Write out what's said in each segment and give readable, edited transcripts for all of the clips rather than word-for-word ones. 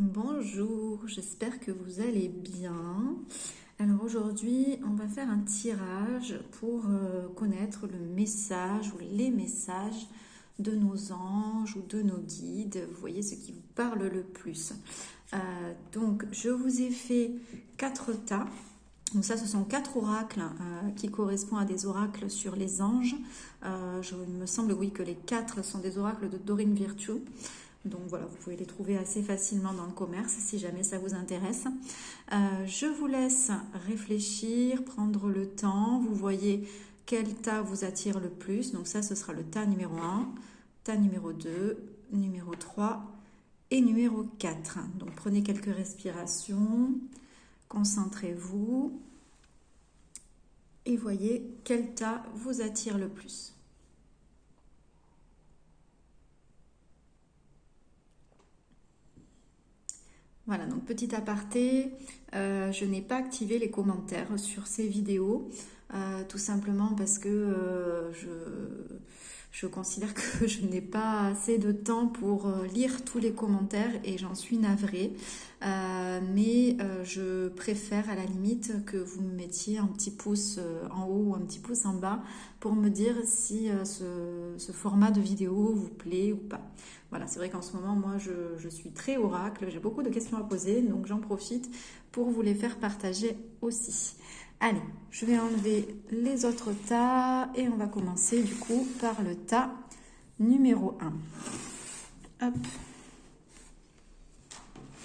Bonjour, j'espère que vous allez bien. Alors aujourd'hui, on va faire un tirage pour connaître le message ou les messages de nos anges ou de nos guides. Vous voyez ce qui vous parle le plus. Donc, je vous ai fait 4 tas. Donc ça, ce sont 4 oracles qui correspondent à des oracles sur les anges. Il me semble, oui, que les 4 sont des oracles de Dorine Virtue. Donc voilà, vous pouvez les trouver assez facilement dans le commerce si jamais ça vous intéresse. Je vous laisse réfléchir, prendre le temps. Vous voyez quel tas vous attire le plus. Donc ça, ce sera le tas numéro 1, tas numéro 2, numéro 3 et numéro 4. Donc prenez quelques respirations, concentrez-vous et voyez quel tas vous attire le plus. Voilà, donc petit aparté, je n'ai pas activé les commentaires sur ces vidéos, tout simplement parce que je considère que je n'ai pas assez de temps pour lire tous les commentaires et j'en suis navrée. Mais je préfère à la limite que vous me mettiez un petit pouce en haut ou un petit pouce en bas pour me dire si ce format de vidéo vous plaît ou pas. Voilà, c'est vrai qu'en ce moment, moi, je suis très oracle, j'ai beaucoup de questions à poser, donc j'en profite pour vous les faire partager aussi. Allez, je vais enlever les autres tas et on va commencer du coup par le tas numéro 1. Hop.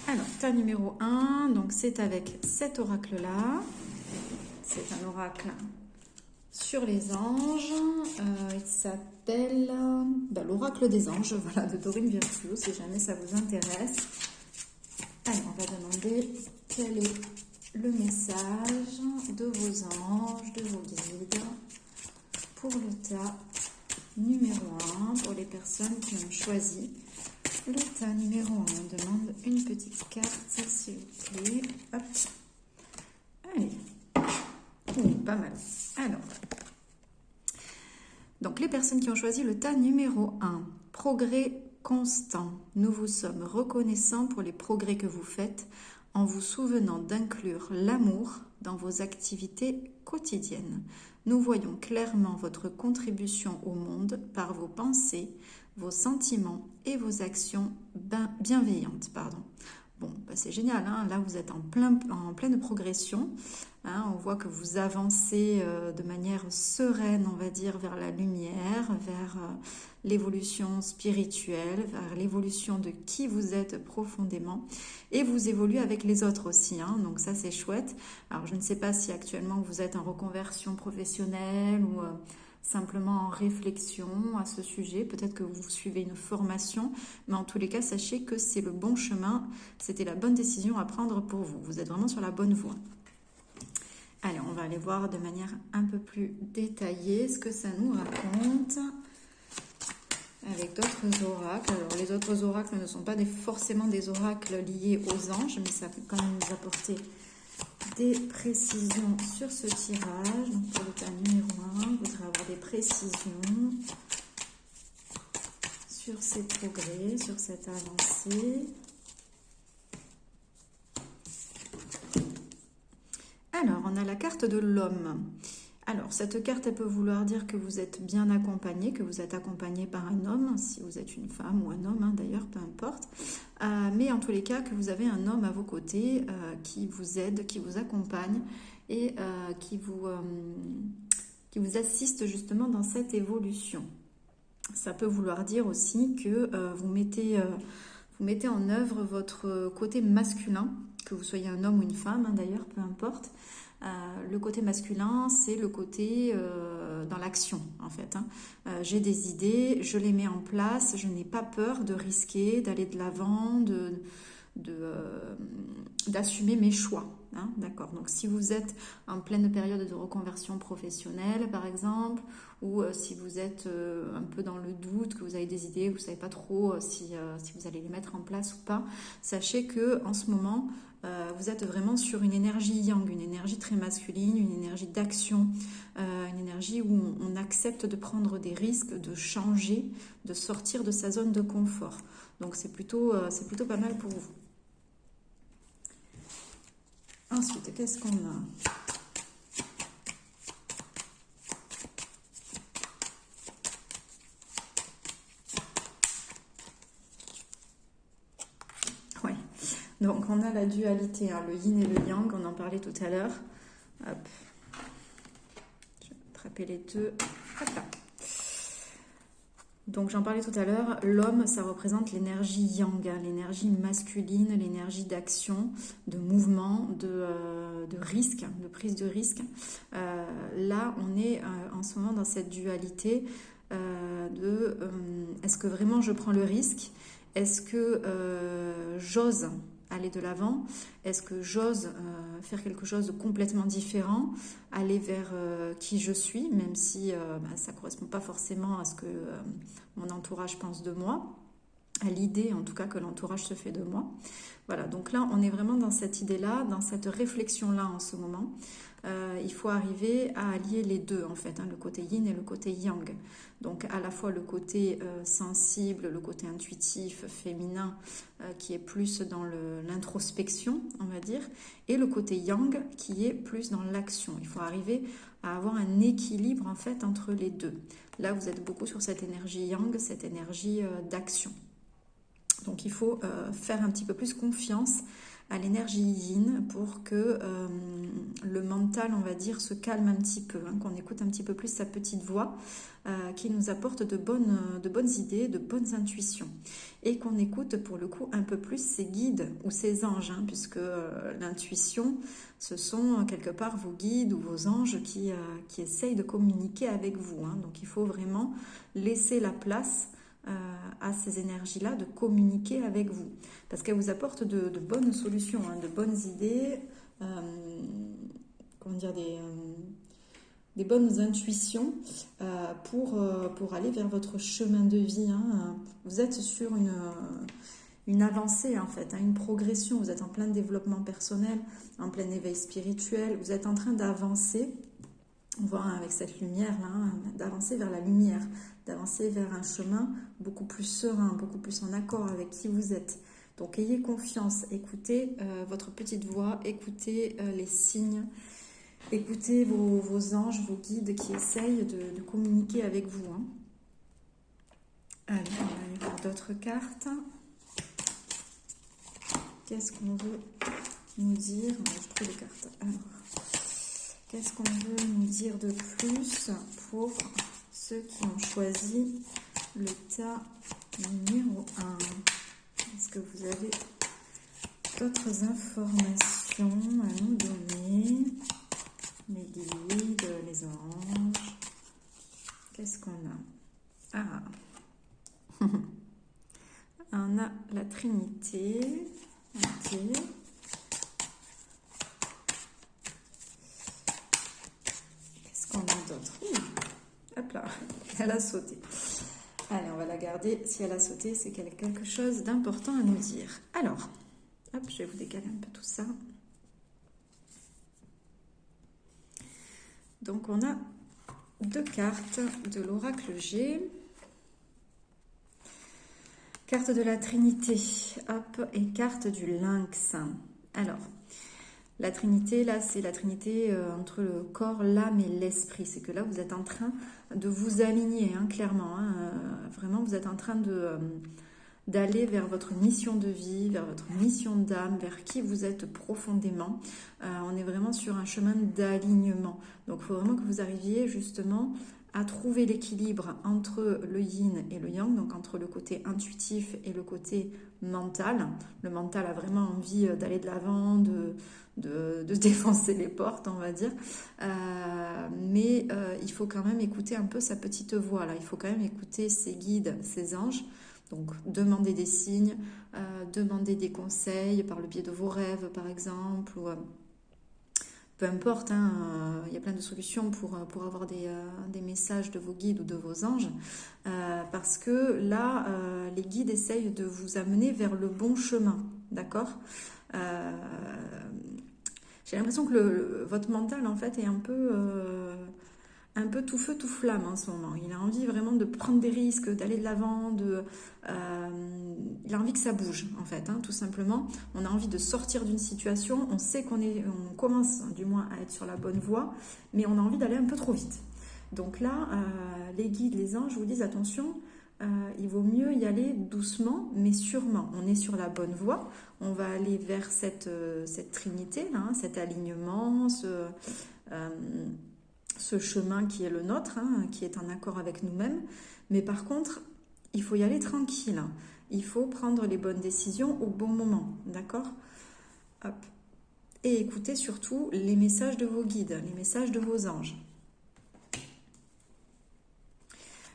Alors, tas numéro 1, donc c'est avec cet oracle-là. C'est un oracle sur les anges. Il s'appelle l'oracle des anges, voilà, de Dorine Virtue, si jamais ça vous intéresse. Alors, on va demander quel est le message de vos anges, de vos guides, pour le tas numéro 1, pour les personnes qui ont choisi le tas numéro 1. On demande une petite carte, s'il vous plaît. Hop. Allez. Pas mal. Alors, donc les personnes qui ont choisi le tas numéro 1, progrès constant. Nous vous sommes reconnaissants pour les progrès que vous faites en vous souvenant d'inclure l'amour dans vos activités quotidiennes. Nous voyons clairement votre contribution au monde par vos pensées, vos sentiments et vos actions bienveillantes. Bon, c'est génial, hein. Là vous êtes en pleine progression, hein. On voit que vous avancez de manière sereine, on va dire, vers la lumière, vers l'évolution spirituelle, vers l'évolution de qui vous êtes profondément, et vous évoluez avec les autres aussi, hein. Donc ça c'est chouette. Alors je ne sais pas si actuellement vous êtes en reconversion professionnelle ou simplement en réflexion à ce sujet, peut-être que vous suivez une formation, mais en tous les cas, sachez que c'est le bon chemin, c'était la bonne décision à prendre pour vous. Vous êtes vraiment sur la bonne voie. Allez, on va aller voir de manière un peu plus détaillée ce que ça nous raconte avec d'autres oracles. Alors, les autres oracles ne sont pas forcément des oracles liés aux anges, mais ça peut quand même nous apporter des précisions sur ce tirage. Donc pour le tas numéro 1, vous voudrez avoir des précisions sur ces progrès, sur cette avancée. Alors, on a la carte de l'homme. Alors, cette carte, elle peut vouloir dire que vous êtes bien accompagné, que vous êtes accompagné par un homme, si vous êtes une femme ou un homme, hein, d'ailleurs, peu importe. Mais en tous les cas, que vous avez un homme à vos côtés qui vous aide, qui vous accompagne et qui vous assiste justement dans cette évolution. Ça peut vouloir dire aussi que vous mettez en œuvre votre côté masculin, que vous soyez un homme ou une femme, hein, d'ailleurs, peu importe. Le côté masculin, c'est le côté dans l'action, en fait, hein. J'ai des idées, je les mets en place, je n'ai pas peur de risquer, d'aller de l'avant, d'assumer mes choix, hein, d'accord. Donc si vous êtes en pleine période de reconversion professionnelle, par exemple, ou si vous êtes un peu dans le doute, que vous avez des idées, vous ne savez pas trop si vous allez les mettre en place ou pas, sachez que en ce moment, vous êtes vraiment sur une énergie yang, une énergie très masculine, une énergie d'action, une énergie où on accepte de prendre des risques, de changer, de sortir de sa zone de confort. Donc c'est plutôt pas mal pour vous. Ensuite, qu'est-ce qu'on a? Ouais. Donc, on a la dualité, hein, le yin et le yang, on en parlait tout à l'heure. Hop. Je vais attraper les deux. Hop là. Donc j'en parlais tout à l'heure, l'homme ça représente l'énergie yang, hein, l'énergie masculine, l'énergie d'action, de mouvement, de risque, de prise de risque. Là on est en ce moment dans cette dualité est-ce que vraiment je prends le risque? Est-ce que j'ose aller de l'avant? Est-ce que j'ose faire quelque chose de complètement différent, aller vers qui je suis, même si ça ne correspond pas forcément à ce que mon entourage pense de moi, à l'idée en tout cas que l'entourage se fait de moi. Voilà, donc là on est vraiment dans cette idée-là, dans cette réflexion-là en ce moment. Il faut arriver à allier les deux en fait, hein, le côté yin et le côté yang. Donc à la fois le côté sensible, le côté intuitif, féminin, qui est plus dans l'introspection, on va dire, et le côté yang qui est plus dans l'action. Il faut arriver à avoir un équilibre en fait entre les deux. Là vous êtes beaucoup sur cette énergie yang, cette énergie d'action. Donc il faut faire un petit peu plus confiance à l'énergie yin pour que le mental, on va dire, se calme un petit peu, hein, qu'on écoute un petit peu plus sa petite voix qui nous apporte de bonnes idées, de bonnes intuitions. Et qu'on écoute pour le coup un peu plus ses guides ou ses anges, hein, puisque l'intuition, ce sont quelque part vos guides ou vos anges qui essayent de communiquer avec vous. Hein. Donc il faut vraiment laisser la place à ces énergies-là de communiquer avec vous. Parce qu'elles vous apportent de bonnes solutions, hein, de bonnes idées, comment dire, des bonnes intuitions pour aller vers votre chemin de vie. Hein. Vous êtes sur une avancée en fait, hein, une progression. Vous êtes en plein développement personnel, en plein éveil spirituel. Vous êtes en train d'avancer. On voit avec cette lumière-là, hein, d'avancer vers la lumière, d'avancer vers un chemin beaucoup plus serein, beaucoup plus en accord avec qui vous êtes. Donc ayez confiance, écoutez votre petite voix, écoutez les signes, écoutez vos anges, vos guides qui essayent de communiquer avec vous. Hein. Allez, on va aller voir d'autres cartes. Qu'est-ce qu'on veut nous dire? Je trouve les cartes. Alors, qu'est-ce qu'on veut nous dire de plus pour ceux qui ont choisi le tas numéro 1? Est-ce que vous avez d'autres informations à nous donner? Les guides, les anges. Qu'est-ce qu'on a? Ah, on a la Trinité. Ok. Qu'est-ce qu'on a d'autre? Hop là, elle a sauté. Allez, on va la garder. Si elle a sauté, c'est qu'elle a quelque chose d'important à nous dire. Alors, hop, je vais vous décaler un peu tout ça. Donc, on a deux cartes de l'oracle G. Carte de la Trinité, hop, et carte du Lynx. Alors, la Trinité, là, c'est la Trinité entre le corps, l'âme et l'esprit. C'est que là, vous êtes en train de vous aligner, hein, clairement. Hein, vraiment, vous êtes en train d'aller vers votre mission de vie, vers votre mission d'âme, vers qui vous êtes profondément. On est vraiment sur un chemin d'alignement. Donc, il faut vraiment que vous arriviez justement à trouver l'équilibre entre le yin et le yang, donc entre le côté intuitif et le côté mental. Le mental a vraiment envie d'aller de l'avant, de défoncer les portes, on va dire. Mais il faut quand même écouter un peu sa petite voix, là. Il faut quand même écouter ses guides, ses anges. Donc, demander des signes, demander des conseils par le biais de vos rêves, par exemple, ou peu importe, hein, il y a plein de solutions pour avoir des messages de vos guides ou de vos anges, parce que là, les guides essayent de vous amener vers le bon chemin, d'accord? J'ai l'impression que votre mental, en fait, est un un peu tout feu, tout flamme en ce moment. Il a envie vraiment de prendre des risques, d'aller de l'avant, il a envie que ça bouge, en fait, hein, tout simplement. On a envie de sortir d'une situation, on sait on commence du moins à être sur la bonne voie, mais on a envie d'aller un peu trop vite. Donc là, les guides, les anges vous disent attention, il vaut mieux y aller doucement, mais sûrement. On est sur la bonne voie, on va aller vers cette trinité, là, hein, cet alignement, ce chemin qui est le nôtre, hein, qui est en accord avec nous-mêmes. Mais par contre, il faut y aller tranquille. Il faut prendre les bonnes décisions au bon moment, d'accord? Hop. Et écoutez surtout les messages de vos guides, les messages de vos anges.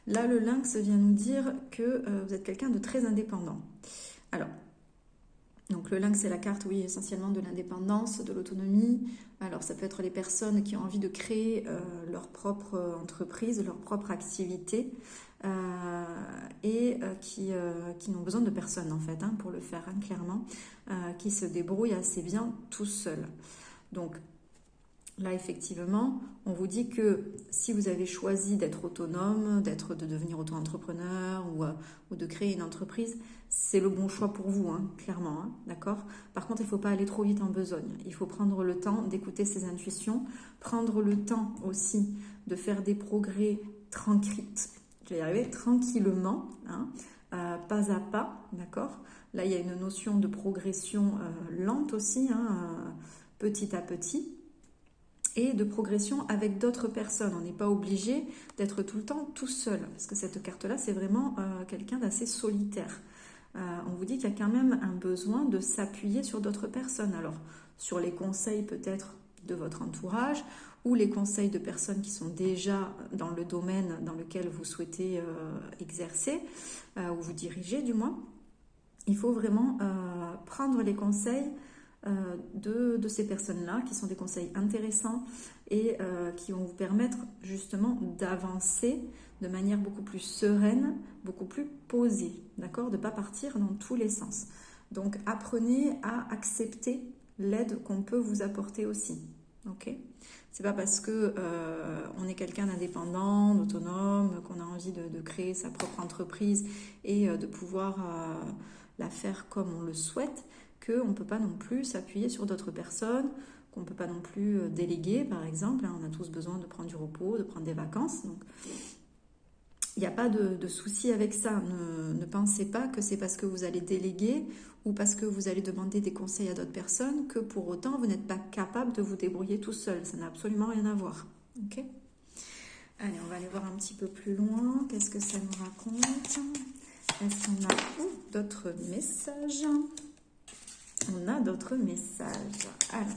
Là, le lynx vient nous dire que vous êtes quelqu'un de très indépendant. Alors, donc le lynx, c'est la carte, oui, essentiellement de l'indépendance, de l'autonomie. Alors, ça peut être les personnes qui ont envie de créer leur propre entreprise, leur propre activité et qui n'ont besoin de personne, en fait, hein, pour le faire, hein, clairement, qui se débrouillent assez bien tout seuls. Donc, là, effectivement, on vous dit que si vous avez choisi d'être autonome, de devenir auto-entrepreneur ou de créer une entreprise, c'est le bon choix pour vous, hein, clairement, hein, d'accord? Par contre, il ne faut pas aller trop vite en besogne. Il faut prendre le temps d'écouter ses intuitions, prendre le temps aussi de faire des progrès tranquillement, hein, pas à pas, d'accord? Là, il y a une notion de progression lente aussi, hein, petit à petit. Et de progression avec d'autres personnes. On n'est pas obligé d'être tout le temps tout seul, parce que cette carte-là, c'est vraiment quelqu'un d'assez solitaire. On vous dit qu'il y a quand même un besoin de s'appuyer sur d'autres personnes. Alors, sur les conseils peut-être de votre entourage, ou les conseils de personnes qui sont déjà dans le domaine dans lequel vous souhaitez exercer, ou vous diriger du moins. Il faut vraiment prendre les conseils de ces personnes-là, qui sont des conseils intéressants et qui vont vous permettre justement d'avancer de manière beaucoup plus sereine, beaucoup plus posée, d'accord? De ne pas partir dans tous les sens. Donc apprenez à accepter l'aide qu'on peut vous apporter aussi, ok? C'est pas parce que on est quelqu'un d'indépendant, d'autonome, qu'on a envie de créer sa propre entreprise et de pouvoir la faire comme on le souhaite, qu'on ne peut pas non plus s'appuyer sur d'autres personnes, qu'on ne peut pas non plus déléguer, par exemple. On a tous besoin de prendre du repos, de prendre des vacances. Donc, il n'y a pas de souci avec ça. Ne pensez pas que c'est parce que vous allez déléguer ou parce que vous allez demander des conseils à d'autres personnes que pour autant vous n'êtes pas capable de vous débrouiller tout seul. Ça n'a absolument rien à voir. Ok ? Allez, on va aller voir un petit peu plus loin. Qu'est-ce que ça nous raconte ? Est-ce qu'on a d'autres messages ? On a d'autres messages. Alors,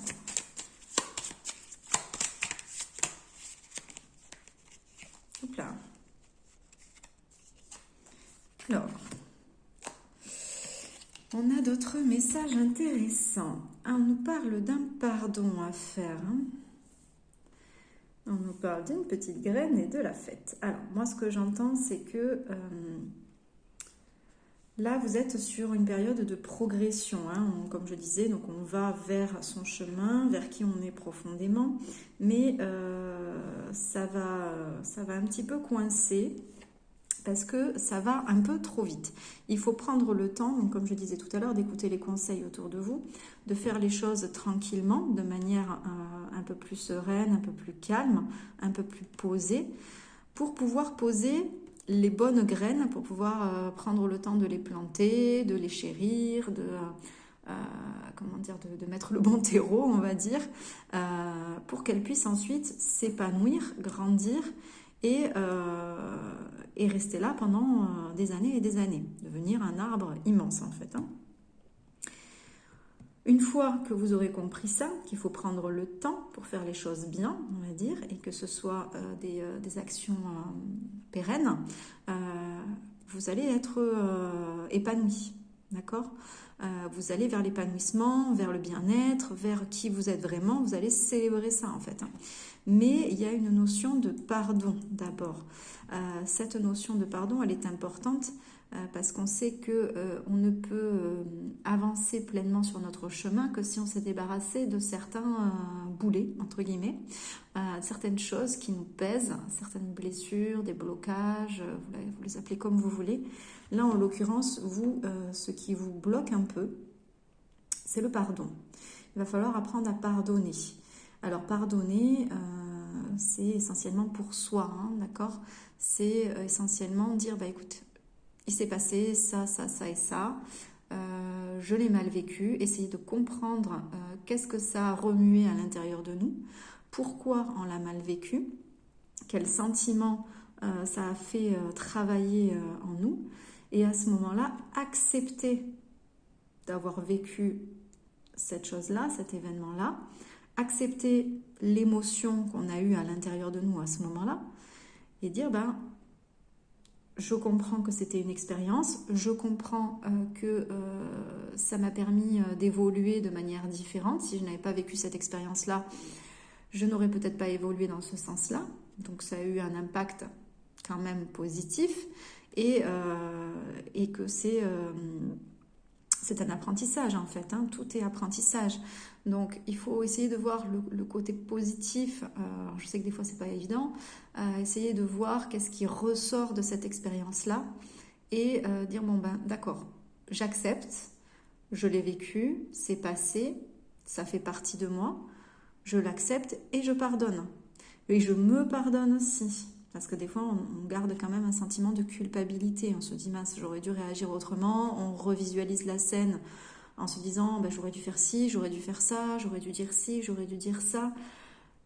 hop là. Alors, on a d'autres messages intéressants. On nous parle d'un pardon à faire. On nous parle d'une petite graine et de la fête. Alors, moi, ce que j'entends, c'est que là, vous êtes sur une période de progression, hein. Comme je disais, donc on va vers son chemin, vers qui on est profondément, mais ça va un petit peu coincer parce que ça va un peu trop vite. Il faut prendre le temps, donc comme je disais tout à l'heure, d'écouter les conseils autour de vous, de faire les choses tranquillement, de manière un peu plus sereine, un peu plus calme, un peu plus posée, pour pouvoir poser les bonnes graines, pour pouvoir prendre le temps de les planter, de les chérir, de mettre le bon terreau, on va dire, pour qu'elles puissent ensuite s'épanouir, grandir et rester là pendant des années et des années, devenir un arbre immense en fait, hein. Une fois que vous aurez compris ça, qu'il faut prendre le temps pour faire les choses bien, on va dire, et que ce soit des actions pérennes, vous allez être épanoui, d'accord ? Vous allez vers l'épanouissement, vers le bien-être, vers qui vous êtes vraiment, vous allez célébrer ça en fait, hein. Mais il y a une notion de pardon d'abord. Cette notion de pardon, elle est importante parce qu'on sait que on ne peut avancer pleinement sur notre chemin que si on s'est débarrassé de certains boulets, entre guillemets, certaines choses qui nous pèsent, certaines blessures, des blocages, vous les appelez comme vous voulez. Là, en l'occurrence, vous, ce qui vous bloque un peu, c'est le pardon. Il va falloir apprendre à pardonner. Alors, pardonner, c'est essentiellement pour soi, hein, d'accord? C'est essentiellement dire, bah écoute, il s'est passé ça, ça, ça et ça. Je l'ai mal vécu. Essayer de comprendre qu'est-ce que ça a remué à l'intérieur de nous, pourquoi on l'a mal vécu, quel sentiment ça a fait travailler en nous. Et à ce moment-là, accepter d'avoir vécu cette chose-là, cet événement-là, accepter l'émotion qu'on a eue à l'intérieur de nous à ce moment-là, et dire, ben, je comprends que c'était une expérience, je comprends que ça m'a permis d'évoluer de manière différente. Si je n'avais pas vécu cette expérience-là, je n'aurais peut-être pas évolué dans ce sens-là. Donc ça a eu un impact quand même positif et que c'est un apprentissage en fait, hein. Tout est apprentissage. Donc il faut essayer de voir le côté positif. Alors, je sais que des fois c'est pas évident. Essayer de voir qu'est-ce qui ressort de cette expérience-là et dire bon ben d'accord, j'accepte, je l'ai vécu, c'est passé, ça fait partie de moi, je l'accepte et je pardonne. Et je me pardonne aussi. Parce que des fois, on garde quand même un sentiment de culpabilité. On se dit, mince, j'aurais dû réagir autrement. On revisualise la scène en se disant, bah, j'aurais dû faire ci, j'aurais dû faire ça, j'aurais dû dire ci, j'aurais dû dire ça.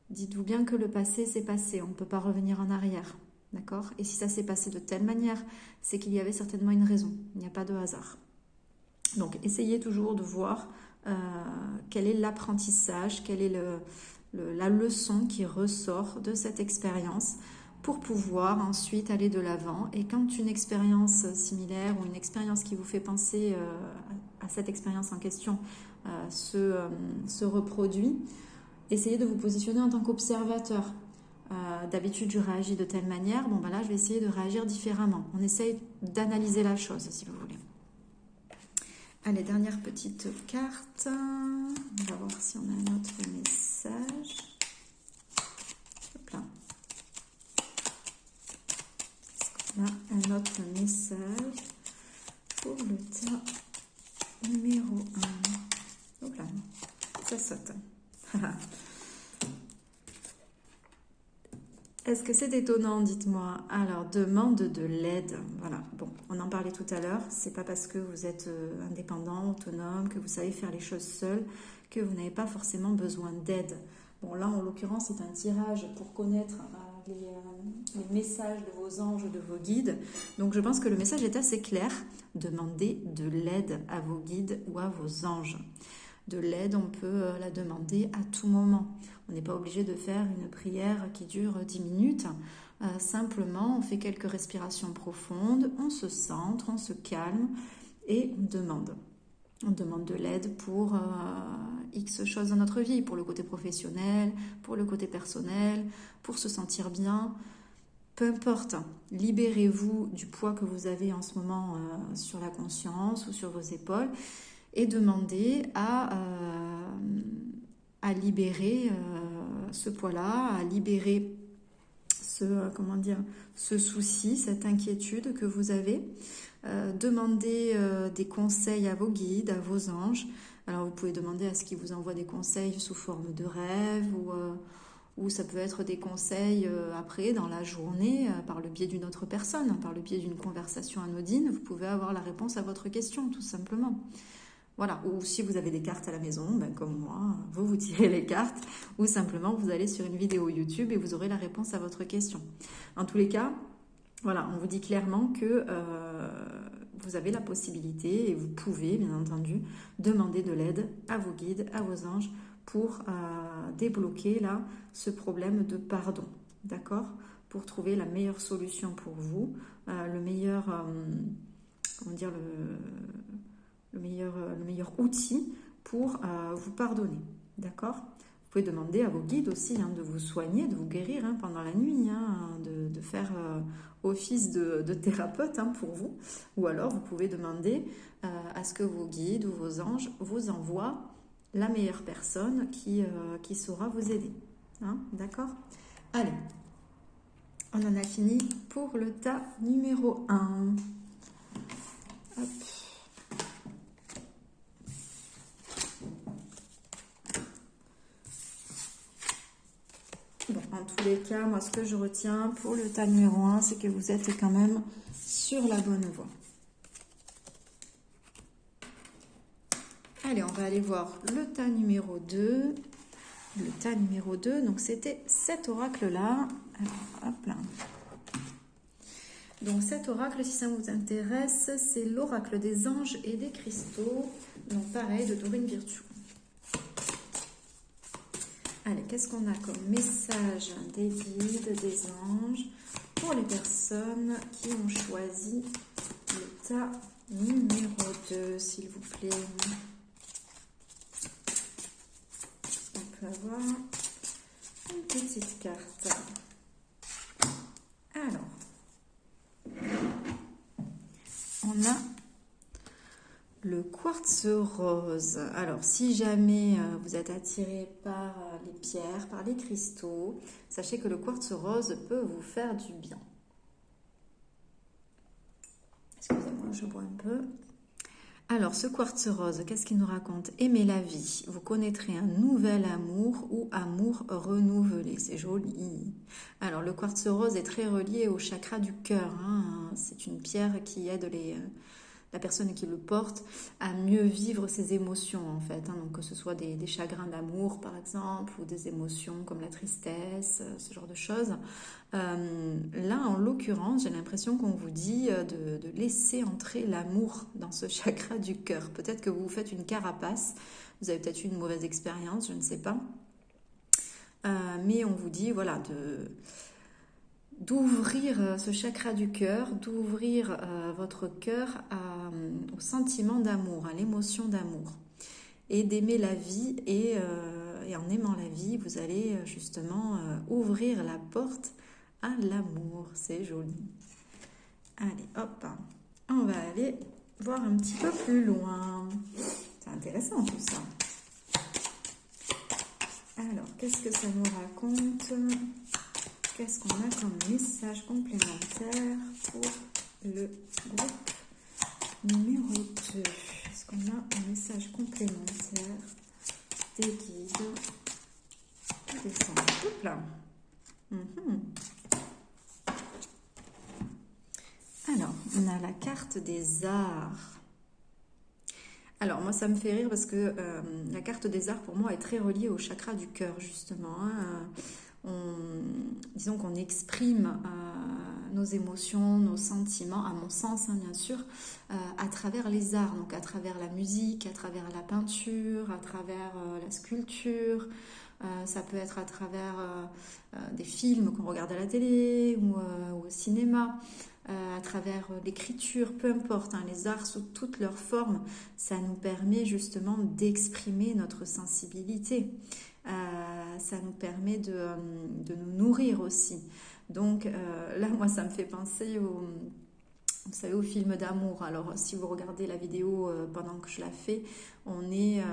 Dites-vous bien que le passé, c'est passé. On ne peut pas revenir en arrière. D'accord? Et si ça s'est passé de telle manière, c'est qu'il y avait certainement une raison. Il n'y a pas de hasard. Donc, essayez toujours de voir quel est l'apprentissage, quelle est la leçon qui ressort de cette expérience pour pouvoir ensuite aller de l'avant. Et quand une expérience similaire ou une expérience qui vous fait penser à cette expérience en question se reproduit, essayez de vous positionner en tant qu'observateur. D'habitude, je réagis de telle manière. Bon, ben là, je vais essayer de réagir différemment. On essaye d'analyser la chose, si vous voulez. Allez, dernière petite carte. On va voir si on a un autre message. Hop là. Est-ce qu'on a un autre message pour le tas numéro 1? Hop là, ça saute. Est-ce que c'est étonnant, dites-moi? Alors, demande de l'aide. Voilà, bon, on en parlait tout à l'heure. C'est pas parce que vous êtes indépendant, autonome, que vous savez faire les choses seul, que vous n'avez pas forcément besoin d'aide. Bon, là, en l'occurrence, c'est un tirage pour connaître les messages de vos anges, de vos guides. Donc, je pense que le message est assez clair. Demandez de l'aide à vos guides ou à vos anges. De l'aide, on peut la demander à tout moment. On n'est pas obligé de faire une prière qui dure 10 minutes. Simplement, on fait quelques respirations profondes, on se centre, on se calme et on demande. On demande de l'aide pour X choses dans notre vie, pour le côté professionnel, pour le côté personnel, pour se sentir bien. Peu importe, libérez-vous du poids que vous avez en ce moment sur la conscience ou sur vos épaules et demandez à libérer ce poids-là, à libérer ce souci, cette inquiétude que vous avez. Demandez des conseils à vos guides, à vos anges. Alors vous pouvez demander à ce qu'ils vous envoient des conseils sous forme de rêve ou ça peut être des conseils après dans la journée par le biais d'une autre personne, par le biais d'une conversation anodine. Vous pouvez avoir la réponse à votre question tout simplement. Voilà, ou si vous avez des cartes à la maison, ben comme moi, vous tirez les cartes, ou simplement vous allez sur une vidéo YouTube et vous aurez la réponse à votre question. En tous les cas, voilà, on vous dit clairement que vous avez la possibilité et vous pouvez, bien entendu, demander de l'aide à vos guides, à vos anges pour débloquer là ce problème de pardon, d'accord? Pour trouver la meilleure solution pour vous, le meilleur, le meilleur outil pour vous pardonner, d'accord? pouvez demander à vos guides aussi de vous soigner, de vous guérir pendant la nuit, de faire office de thérapeute pour vous. Ou alors vous pouvez demander à ce que vos guides ou vos anges vous envoient la meilleure personne qui saura vous aider. D'accord? Allez, on en a fini pour le tas numéro 1. Hop. Bon, en tous les cas, moi, ce que je retiens pour le tas numéro 1, c'est que vous êtes quand même sur la bonne voie. Allez, on va aller voir le tas numéro 2. Le tas numéro 2, donc c'était cet oracle-là. Alors, hop là. Donc cet oracle, si ça vous intéresse, c'est l'oracle des anges et des cristaux. Donc pareil, de Dorine Virtue. Allez, qu'est-ce qu'on a comme message des guides, des anges, pour les personnes qui ont choisi le tas numéro 2, s'il vous plaît. Est-ce qu'on peut avoir une petite carte? Alors, on a le quartz rose. Alors, si jamais vous êtes attiré par les pierres, par les cristaux, sachez que le quartz rose peut vous faire du bien. Excusez-moi, je bois un peu. Alors, ce quartz rose, qu'est-ce qu'il nous raconte? Aimez la vie. Vous connaîtrez un nouvel amour ou amour renouvelé. C'est joli. Alors, le quartz rose est très relié au chakra du cœur. C'est une pierre qui aide la personne qui le porte à mieux vivre ses émotions, en fait. Donc, que ce soit des chagrins d'amour, par exemple, ou des émotions comme la tristesse, ce genre de choses. Là, en l'occurrence, j'ai l'impression qu'on vous dit de laisser entrer l'amour dans ce chakra du cœur. Peut-être que vous vous faites une carapace, vous avez peut-être eu une mauvaise expérience, je ne sais pas. Mais on vous dit, voilà, d'ouvrir ce chakra du cœur, d'ouvrir votre cœur au sentiment d'amour, à l'émotion d'amour. Et d'aimer la vie, et en aimant la vie, vous allez justement ouvrir la porte à l'amour. C'est joli. Allez, hop, on va aller voir un petit peu plus loin. C'est intéressant tout ça. Alors, qu'est-ce que ça nous raconte ? Qu'est-ce qu'on a comme message complémentaire pour le groupe numéro 2? Est-ce qu'on a un message complémentaire des guides, des anges? Hop là. Alors, on a la carte des arts. Alors, moi, ça me fait rire parce que la carte des arts, pour moi, est très reliée au chakra du cœur, justement. Disons qu'on exprime nos émotions, nos sentiments, à mon sens, bien sûr, à travers les arts, donc à travers la musique, à travers la peinture, à travers la sculpture. Ça peut être à travers des films qu'on regarde à la télé ou au cinéma, à travers l'écriture, peu importe, les arts sous toutes leurs formes, ça nous permet justement d'exprimer notre sensibilité. Ça nous permet de nous nourrir aussi. Donc là, moi, ça me fait penser vous savez, au film d'amour. Alors, si vous regardez la vidéo pendant que je la fais, on est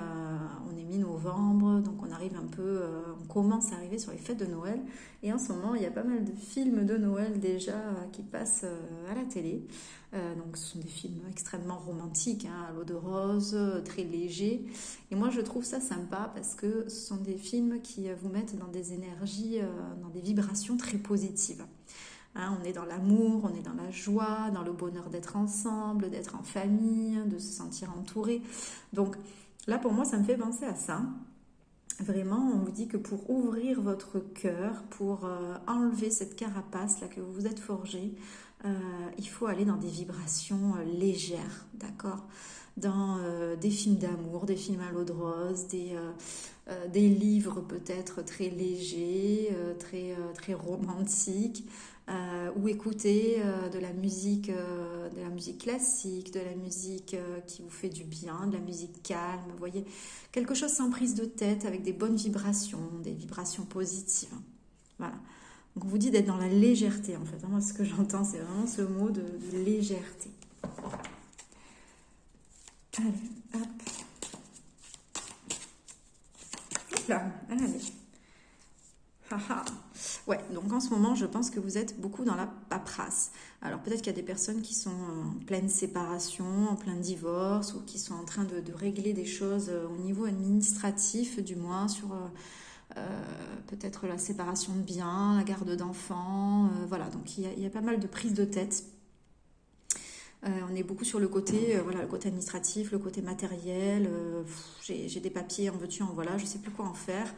mi-novembre, donc on arrive un peu, on commence à arriver sur les fêtes de Noël. Et en ce moment, il y a pas mal de films de Noël déjà qui passent à la télé. Donc, ce sont des films extrêmement romantiques, à l'eau de rose, très légers. Et moi, je trouve ça sympa parce que ce sont des films qui vous mettent dans des énergies, dans des vibrations très positives. On est dans l'amour, on est dans la joie, dans le bonheur d'être ensemble, d'être en famille, de se sentir entouré. Donc là, pour moi, ça me fait penser à ça. Vraiment, on vous dit que pour ouvrir votre cœur, pour enlever cette carapace là que vous vous êtes forgée, il faut aller dans des vibrations légères, d'accord? Dans des films d'amour, des films à l'eau de rose, des livres peut-être très légers, très romantiques, ou écouter de la musique classique, de la musique qui vous fait du bien, de la musique calme, vous voyez, quelque chose sans prise de tête, avec des bonnes vibrations, des vibrations positives. Voilà. Donc on vous dit d'être dans la légèreté en fait. Moi ce que j'entends c'est vraiment ce mot de légèreté. Allez, hop. Hop là, allez. Haha. Ouais, donc en ce moment, je pense que vous êtes beaucoup dans la paperasse. Alors peut-être qu'il y a des personnes qui sont en pleine séparation, en plein divorce, ou qui sont en train de régler des choses au niveau administratif, du moins sur peut-être la séparation de biens, la garde d'enfants. Voilà, donc il y a pas mal de prises de tête. On est beaucoup sur le côté, voilà, le côté administratif, le côté matériel. J'ai des papiers, en veux-tu, en voilà, je ne sais plus quoi en faire.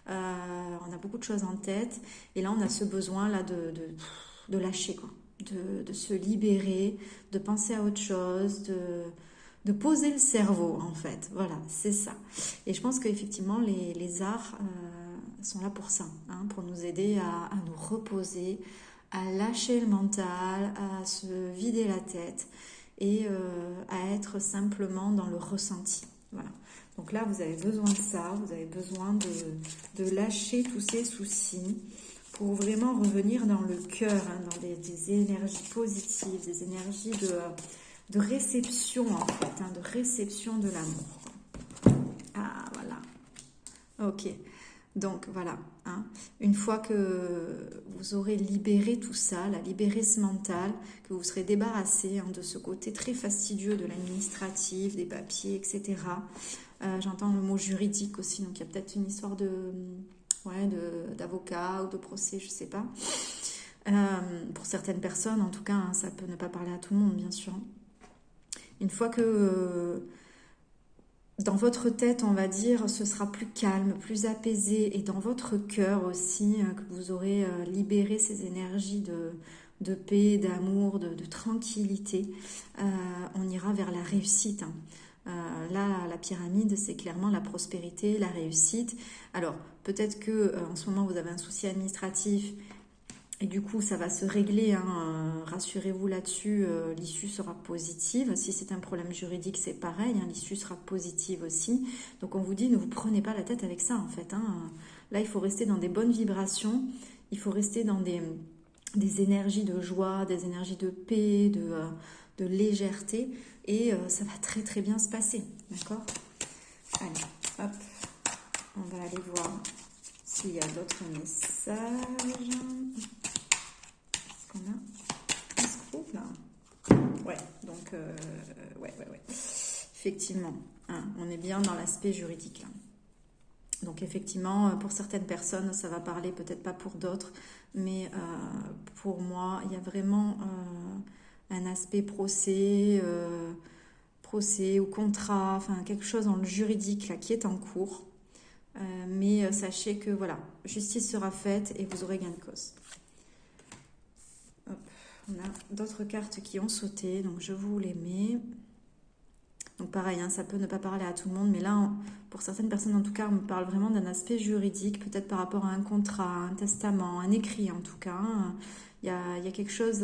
On a beaucoup de choses en tête. Et là, on a ce besoin-là de lâcher, quoi. De se libérer, de penser à autre chose, de poser le cerveau, en fait. Voilà, c'est ça. Et je pense qu'effectivement, les arts sont là pour ça, hein, pour nous aider à nous reposer, à lâcher le mental, à se vider la tête et à être simplement dans le ressenti. Voilà. Donc là, vous avez besoin de ça, vous avez besoin de lâcher tous ces soucis pour vraiment revenir dans le cœur, hein, dans des énergies positives, des énergies de réception en fait, hein, de réception de l'amour. Ah, voilà. Ok. Donc voilà, hein. Une fois que vous aurez libéré tout ça, libéré ce mental, que vous serez débarrassé, hein, de ce côté très fastidieux de l'administratif, des papiers, etc. J'entends le mot juridique aussi, donc il y a peut-être une histoire d'avocat ou de procès, je ne sais pas. Pour certaines personnes, en tout cas, hein, ça peut ne pas parler à tout le monde, bien sûr. Une fois que dans votre tête, on va dire, ce sera plus calme, plus apaisé, et dans votre cœur aussi, que vous aurez libéré ces énergies de paix, d'amour, de tranquillité, on ira vers la réussite, hein. Là, la pyramide, c'est clairement la prospérité, la réussite. Alors, peut-être que en ce moment, vous avez un souci administratif et du coup, ça va se régler, hein, rassurez-vous là-dessus, l'issue sera positive. Si c'est un problème juridique, c'est pareil, hein, l'issue sera positive aussi. Donc on vous dit, ne vous prenez pas la tête avec ça en fait, hein. Là, il faut rester dans des bonnes vibrations, il faut rester dans des énergies de joie, des énergies de paix, de légèreté, et ça va très très bien se passer, d'accord? Allez, hop, on va aller voir s'il y a d'autres messages. Est-ce qu'on a un scroll là? Ouais, donc, ouais. Effectivement, hein, on est bien dans l'aspect juridique là. Donc effectivement, pour certaines personnes, ça va parler, peut-être pas pour d'autres, mais pour moi, il y a vraiment un aspect procès ou contrat, enfin quelque chose dans le juridique là qui est en cours. Mais sachez que voilà, justice sera faite et vous aurez gain de cause. Hop, on a d'autres cartes qui ont sauté, donc je vous les mets. Donc pareil, hein, ça peut ne pas parler à tout le monde, mais là, pour certaines personnes en tout cas, on me parle vraiment d'un aspect juridique, peut-être par rapport à un contrat, un testament, un écrit en tout cas. Il y a quelque chose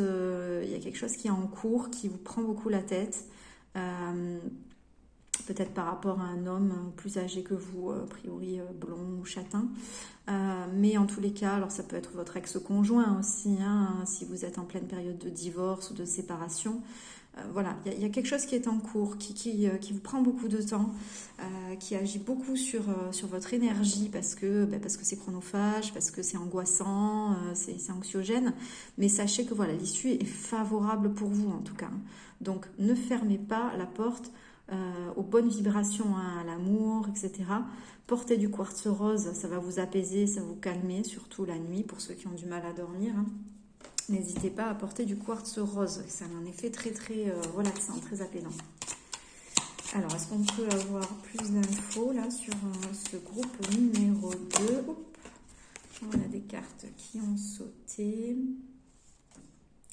qui est en cours, qui vous prend beaucoup la tête. Peut-être par rapport à un homme plus âgé que vous, a priori blond ou châtain. Mais en tous les cas, alors ça peut être votre ex-conjoint aussi, hein, si vous êtes en pleine période de divorce ou de séparation. Voilà, il y a quelque chose qui est en cours, qui vous prend beaucoup de temps, qui agit beaucoup sur votre énergie parce que c'est chronophage, parce que c'est angoissant, c'est anxiogène. Mais sachez que voilà, l'issue est favorable pour vous en tout cas. Donc ne fermez pas la porte aux bonnes vibrations, hein, à l'amour, etc. Portez du quartz rose, ça va vous apaiser, ça va vous calmer, surtout la nuit pour ceux qui ont du mal à dormir, hein. N'hésitez pas à porter du quartz rose, ça a un effet très très relaxant, très apaisant. Alors, est-ce qu'on peut avoir plus d'infos là sur ce groupe numéro 2? On a des cartes qui ont sauté.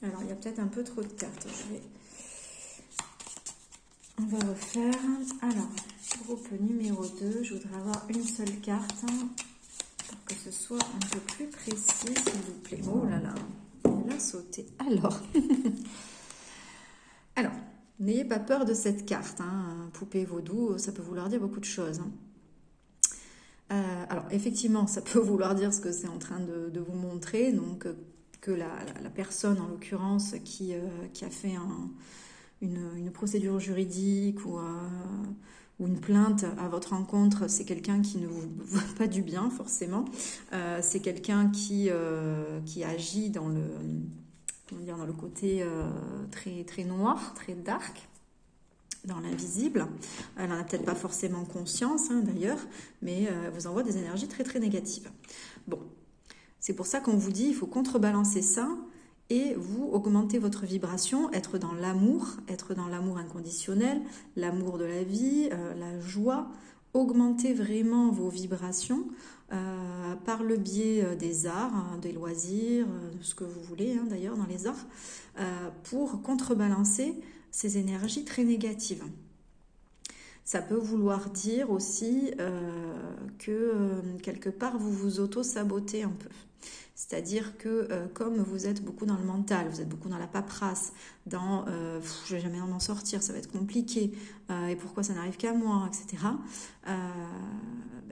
Alors, il y a peut-être un peu trop de cartes. On va refaire. Alors, groupe numéro 2. Je voudrais avoir une seule carte pour que ce soit un peu plus précis, s'il vous plaît. Oh là là, elle a sauté. Alors, n'ayez pas peur de cette carte. Poupée vaudou, ça peut vouloir dire beaucoup de choses. Alors, effectivement, ça peut vouloir dire ce que c'est en train de vous montrer. Donc, que la personne, en l'occurrence, qui a fait une procédure juridique ou une plainte à votre encontre, c'est quelqu'un qui ne vous veut pas du bien, forcément. C'est quelqu'un qui agit dans le côté très, très noir, très dark, dans l'invisible. Elle n'en a peut-être pas forcément conscience, d'ailleurs, mais elle vous envoie des énergies très, très négatives. Bon, c'est pour ça qu'on vous dit, il faut contrebalancer ça et vous augmenter votre vibration, être dans l'amour inconditionnel, l'amour de la vie, la joie, augmenter vraiment vos vibrations par le biais des arts, des loisirs, de ce que vous voulez d'ailleurs dans les arts, pour contrebalancer ces énergies très négatives. Ça peut vouloir dire aussi que quelque part vous vous auto-sabotez un peu. C'est-à-dire que comme vous êtes beaucoup dans le mental, vous êtes beaucoup dans la paperasse, dans je vais jamais m'en sortir, ça va être compliqué, et pourquoi ça n'arrive qu'à moi, etc.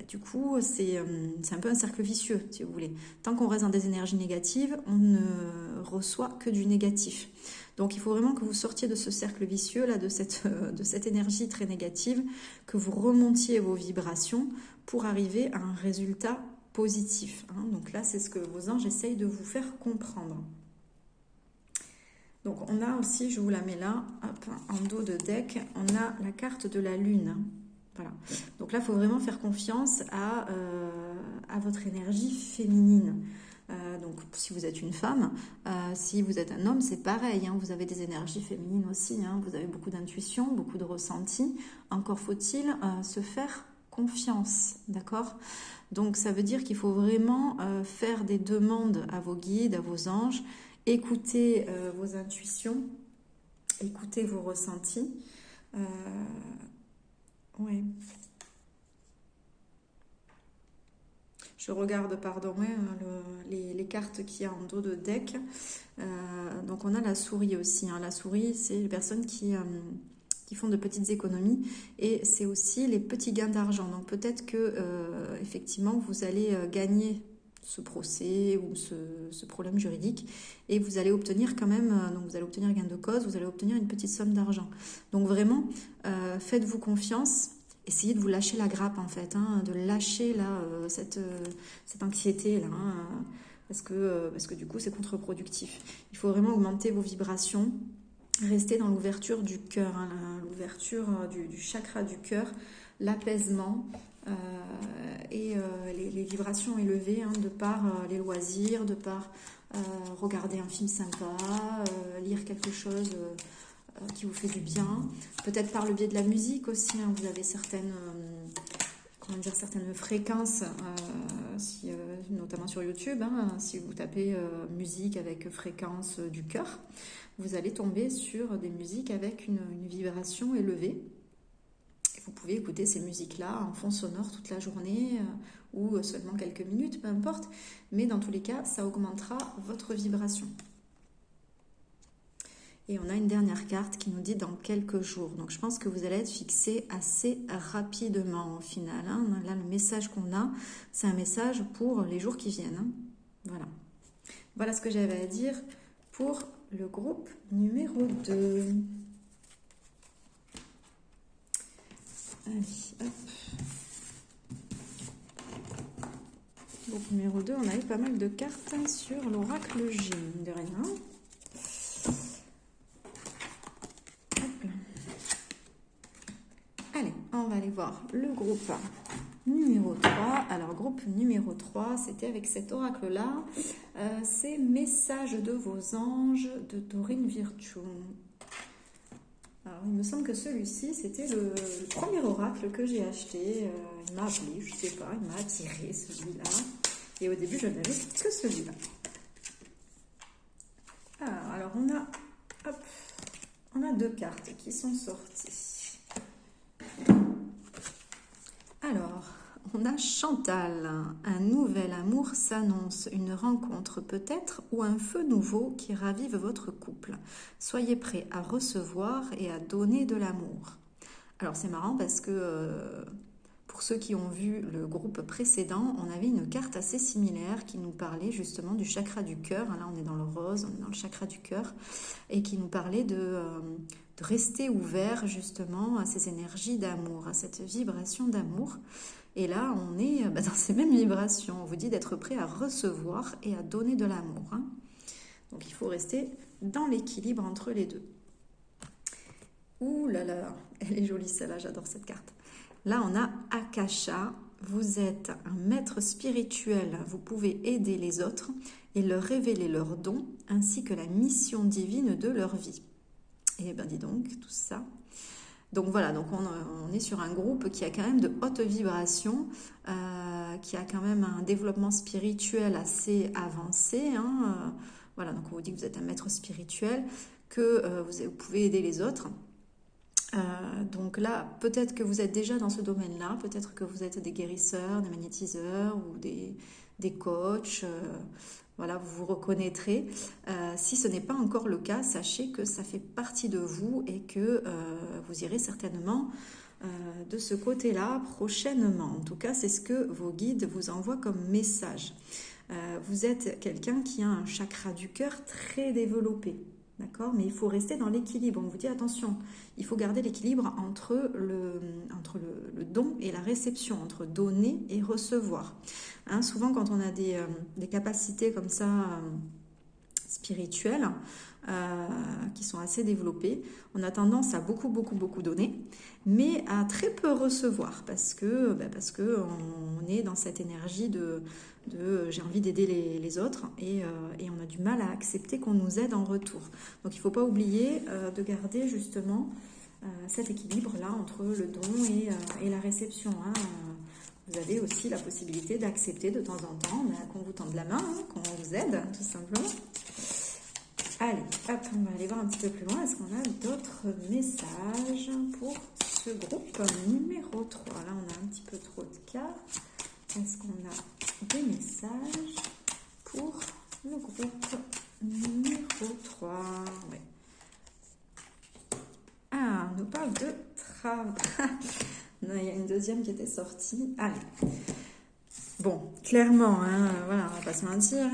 Du coup, c'est un peu un cercle vicieux, si vous voulez. Tant qu'on reste dans des énergies négatives, on ne reçoit que du négatif. Donc, il faut vraiment que vous sortiez de ce cercle vicieux, là, de cette énergie très négative, que vous remontiez vos vibrations pour arriver à un résultat positif. Donc là, c'est ce que vos anges essayent de vous faire comprendre. Donc, on a aussi, je vous la mets là, hop, en dos de deck, on a la carte de la lune. Voilà. Donc là, il faut vraiment faire confiance à votre énergie féminine. Donc, si vous êtes une femme, si vous êtes un homme, c'est pareil. Vous avez des énergies féminines aussi. Vous avez beaucoup d'intuition, beaucoup de ressenti. Encore faut-il se faire confiance, d'accord ? Donc, ça veut dire qu'il faut vraiment faire des demandes à vos guides, à vos anges, écouter vos intuitions, écouter vos ressentis. Ouais. Je regarde, les cartes qu'il y a en dos de deck. Donc, on a la souris aussi. La souris, c'est les personnes qui font de petites économies. Et c'est aussi les petits gains d'argent. Donc, peut-être que, effectivement, vous allez gagner ce procès ou ce problème juridique. Et vous allez obtenir quand même, donc vous allez obtenir gain de cause, vous allez obtenir une petite somme d'argent. Donc, vraiment, faites-vous confiance. Essayez de vous lâcher la grappe en fait, de lâcher là, cette anxiété là, parce que du coup c'est contre-productif. Il faut vraiment augmenter vos vibrations, rester dans l'ouverture du cœur, l'ouverture du chakra du cœur, l'apaisement et les vibrations élevées de par les loisirs, de par regarder un film sympa, lire quelque chose qui vous fait du bien, peut-être par le biais de la musique aussi, vous avez certaines fréquences, notamment sur YouTube, si vous tapez musique avec fréquence du cœur, vous allez tomber sur des musiques avec une vibration élevée. Et vous pouvez écouter ces musiques-là en fond sonore toute la journée ou seulement quelques minutes, peu importe, mais dans tous les cas, ça augmentera votre vibration. Et on a une dernière carte qui nous dit dans quelques jours. Donc, je pense que vous allez être fixé assez rapidement au final. Là, le message qu'on a, c'est un message pour les jours qui viennent. Voilà. Voilà ce que j'avais à dire pour le groupe numéro 2. Allez, hop. Groupe numéro 2, on a eu pas mal de cartes sur l'oracle J, de rien. Allez, on va aller voir le groupe numéro 3. Alors, groupe numéro 3, c'était avec cet oracle-là. C'est Message de vos anges de Doreen Virtue. Alors, il me semble que celui-ci, c'était le premier oracle que j'ai acheté. Il m'a appelé, je sais pas, il m'a attiré celui-là. Et au début, je n'avais que celui-là. Alors, alors on a deux cartes qui sont sorties. Alors, on a Chantal. Un nouvel amour s'annonce, une rencontre peut-être ou un feu nouveau qui ravive votre couple. Soyez prêts à recevoir et à donner de l'amour. Alors c'est marrant parce que pour ceux qui ont vu le groupe précédent, on avait une carte assez similaire qui nous parlait justement du chakra du cœur. Là on est dans le rose, on est dans le chakra du cœur et qui nous parlait de rester ouvert justement à ces énergies d'amour, à cette vibration d'amour. Et là, on est dans ces mêmes vibrations. On vous dit d'être prêt à recevoir et à donner de l'amour. Hein. Donc, il faut rester dans l'équilibre entre les deux. Ouh là là, elle est jolie celle-là, j'adore cette carte. Là, on a Akasha. Vous êtes un maître spirituel. Vous pouvez aider les autres et leur révéler leurs dons ainsi que la mission divine de leur vie. Et bien, dis donc, tout ça... Donc voilà, donc on est sur un groupe qui a quand même de hautes vibrations, qui a quand même un développement spirituel assez avancé. Hein, voilà, donc on vous dit que vous êtes un maître spirituel, que vous pouvez aider les autres. Donc là, peut-être que vous êtes déjà dans ce domaine-là, peut-être que vous êtes des guérisseurs, des magnétiseurs ou des coachs. Voilà, vous vous reconnaîtrez. Si ce n'est pas encore le cas, sachez que ça fait partie de vous et que vous irez certainement de ce côté-là prochainement. En tout cas, c'est ce que vos guides vous envoient comme message. Vous êtes quelqu'un qui a un chakra du cœur très développé. D'accord, mais il faut rester dans l'équilibre. On vous dit attention, il faut garder l'équilibre entre le don et la réception, entre donner et recevoir. Hein, souvent, quand on a des capacités comme ça spirituelles qui sont assez développées, on a tendance à beaucoup donner, mais à très peu recevoir parce que on est dans cette énergie de j'ai envie d'aider les autres et on a du mal à accepter qu'on nous aide en retour. Donc il ne faut pas oublier de garder justement cet équilibre-là entre le don et la réception. Hein. Vous avez aussi la possibilité d'accepter de temps en temps qu'on vous tende la main, hein, qu'on vous aide tout simplement. Allez, hop, on va aller voir un petit peu plus loin. Est-ce qu'on a d'autres messages pour ce groupe numéro 3? Là, on a un petit peu trop de cartes. Est-ce qu'on a des messages pour le groupe numéro 3? Ouais. Ah, on nous parle de travail. Non, il y a une deuxième qui était sortie. Allez. Bon, clairement, hein, voilà, on va pas se mentir.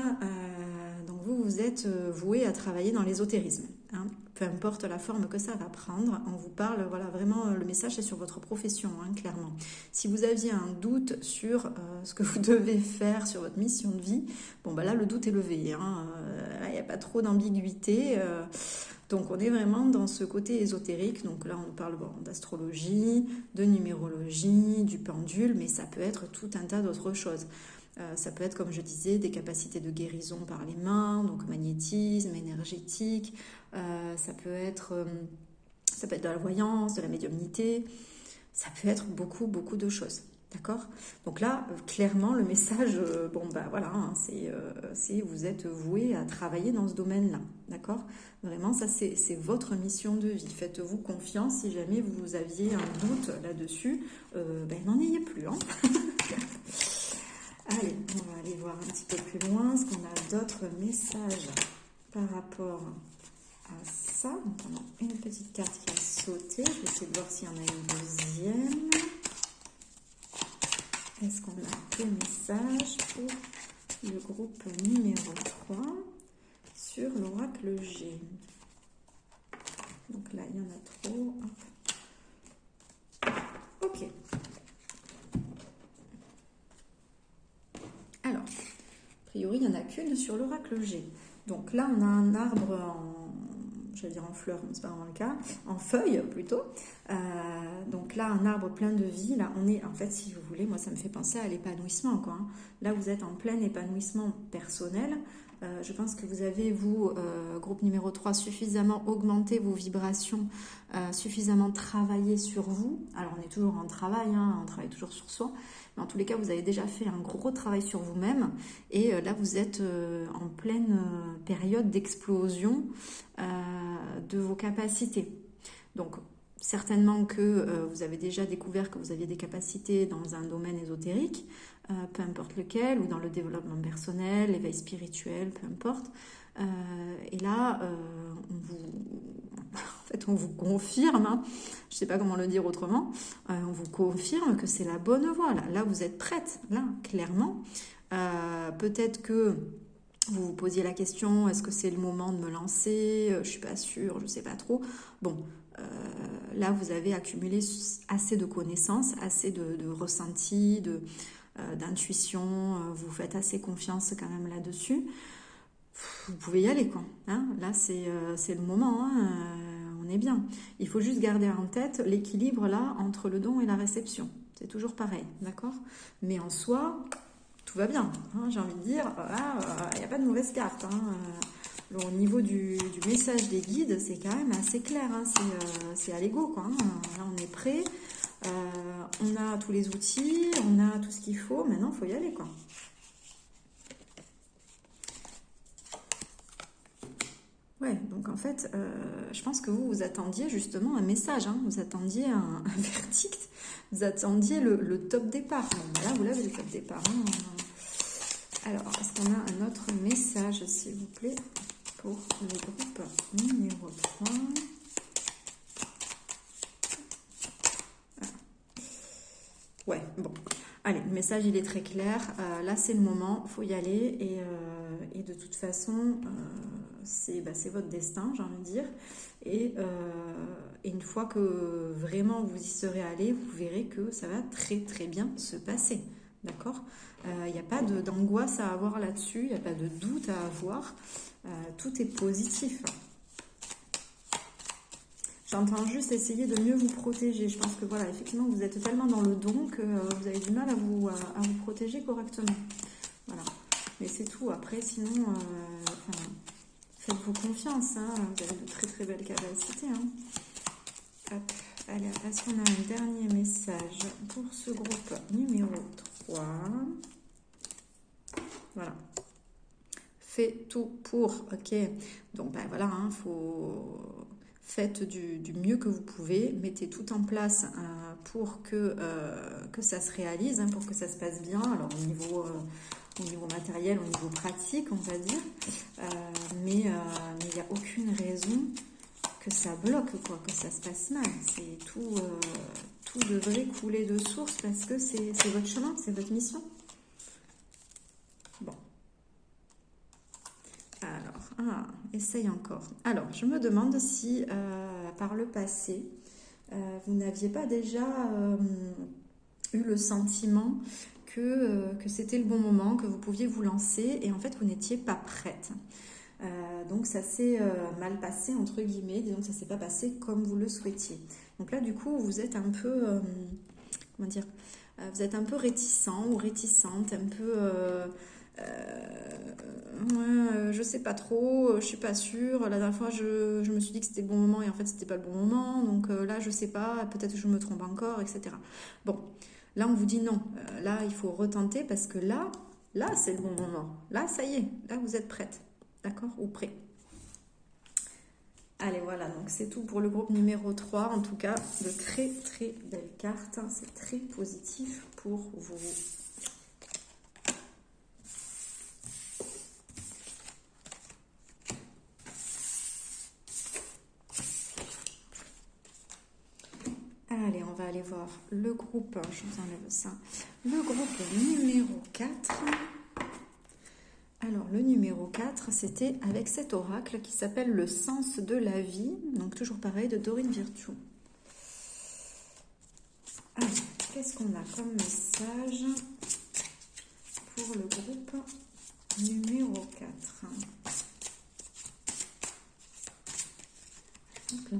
Donc vous êtes voué à travailler dans l'ésotérisme. Hein, peu importe la forme que ça va prendre, on vous parle, voilà, vraiment, le message c'est sur votre profession, hein, clairement. Si vous aviez un doute sur ce que vous devez faire, sur votre mission de vie, bon, bah là, le doute est levé. Hein, là, il n'y a pas trop d'ambiguïté. Donc, on est vraiment dans ce côté ésotérique. Donc là, on parle d'astrologie, de numérologie, du pendule, mais ça peut être tout un tas d'autres choses. Ça peut être, comme je disais, des capacités de guérison par les mains, donc magnétisme, énergétique. Ça peut être de la voyance, de la médiumnité. Ça peut être beaucoup de choses. D'accord? Donc là, clairement, le message, voilà, hein, c'est vous êtes voué à travailler dans ce domaine-là. D'accord? Vraiment, ça, c'est votre mission de vie. Faites-vous confiance. Si jamais vous aviez un doute là-dessus, n'en ayez plus. Hein. Allez, on va aller voir un petit peu plus loin. Est-ce qu'on a d'autres messages par rapport à ça? Donc, on a une petite carte qui a sauté. Je vais essayer de voir s'il y en a une deuxième. Est-ce qu'on a des messages pour le groupe numéro 3 sur l'oracle G? Donc là, il y en a trop. Hop. Ok. Alors, a priori, il n'y en a qu'une sur l'oracle G. Donc là, on a un arbre en fleurs, mais c'est pas vraiment le cas, en feuilles plutôt, Donc là, un arbre plein de vie, là, on est, en fait, si vous voulez, moi, ça me fait penser à l'épanouissement, quoi. Hein. Là, vous êtes en plein épanouissement personnel. Je pense que vous avez, vous, groupe numéro 3, suffisamment augmenté vos vibrations, suffisamment travaillé sur vous. Alors, on est toujours en travail, hein, on travaille toujours sur soi. Mais en tous les cas, vous avez déjà fait un gros travail sur vous-même. Et là, vous êtes en pleine période d'explosion de vos capacités. Donc, certainement que vous avez déjà découvert que vous aviez des capacités dans un domaine ésotérique, peu importe lequel, ou dans le développement personnel, l'éveil spirituel, peu importe. Et là, on vous confirme, hein, je ne sais pas comment le dire autrement, on vous confirme que c'est la bonne voie. Là, vous êtes prête, là, clairement. Peut-être que vous vous posiez la question, est-ce que c'est le moment de me lancer? Je ne suis pas sûre, je ne sais pas trop. Bon, là, vous avez accumulé assez de connaissances, assez de ressentis, d'intuition. Vous faites assez confiance quand même là-dessus. Vous pouvez y aller, quoi. Hein, là, c'est le moment. Hein, on est bien. Il faut juste garder en tête l'équilibre là entre le don et la réception. C'est toujours pareil, d'accord? Mais en soi, tout va bien. Hein, j'ai envie de dire, il n'y a pas de mauvaise carte. Hein. Au niveau du message des guides, c'est quand même assez clair. Hein, c'est à l'ego, quoi. Hein. Là, on est prêt. On a tous les outils, on a tout ce qu'il faut. Maintenant, il faut y aller, quoi. Ouais, donc en fait, je pense que vous attendiez justement un message, hein, vous attendiez un verdict, vous attendiez le top départ. Bon, là, vous l'avez le top départ. Hein. Alors, est-ce qu'on a un autre message, s'il vous plaît, pour le groupe numéro 3 ? Ouais, bon. Allez, le message, il est très clair. Là, c'est le moment, il faut y aller. Et de toute façon, c'est votre destin, j'ai envie de dire. Et une fois que vraiment vous y serez allé, vous verrez que ça va très très bien se passer. D'accord ? Il n'y a pas d'angoisse à avoir là-dessus, il n'y a pas de doute à avoir. Tout est positif. J'entends juste essayer de mieux vous protéger. Je pense que voilà, effectivement, vous êtes tellement dans le don que vous avez du mal à vous protéger correctement. Voilà. Mais c'est tout. Après, sinon, faites-vous confiance. Hein. Vous avez de très très belles capacités. Hein. Hop. Allez, est-ce qu'on a un dernier message pour ce groupe numéro 3 ? Voilà. Fais tout pour. Ok. Donc, voilà, hein, faites du mieux que vous pouvez, mettez tout en place pour que ça se réalise, hein, pour que ça se passe bien, alors au niveau matériel, au niveau pratique, on va dire, mais il n'y a aucune raison que ça bloque, quoi, que ça se passe mal. C'est tout devrait couler de source parce que c'est votre chemin, c'est votre mission. Bon. Alors, essaye encore. Alors, je me demande si, par le passé, vous n'aviez pas déjà eu le sentiment que c'était le bon moment, que vous pouviez vous lancer, et en fait, vous n'étiez pas prête. Donc, ça s'est mal passé, entre guillemets, disons que ça ne s'est pas passé comme vous le souhaitiez. Donc là, du coup, vous êtes un peu, comment dire, vous êtes un peu réticent ou réticente, un peu... je sais pas trop, je suis pas sûre. La dernière fois, je me suis dit que c'était le bon moment et en fait, c'était pas le bon moment. Donc là, je sais pas, peut-être que je me trompe encore, etc. Bon, là, on vous dit non. Là, il faut retenter parce que là, c'est le bon moment. Là, ça y est, là, vous êtes prête. D'accord ? Ou prêt. Allez, voilà, donc c'est tout pour le groupe numéro 3. En tout cas, de très, très belles cartes. C'est très positif pour vous. Allez, on va aller voir le groupe, je vous enlève ça, le groupe numéro 4. Alors, le numéro 4, c'était avec cet oracle qui s'appelle Le sens de la vie, donc toujours pareil, de Dorine Virtue. Alors, qu'est-ce qu'on a comme message pour le groupe numéro 4 ? Donc là,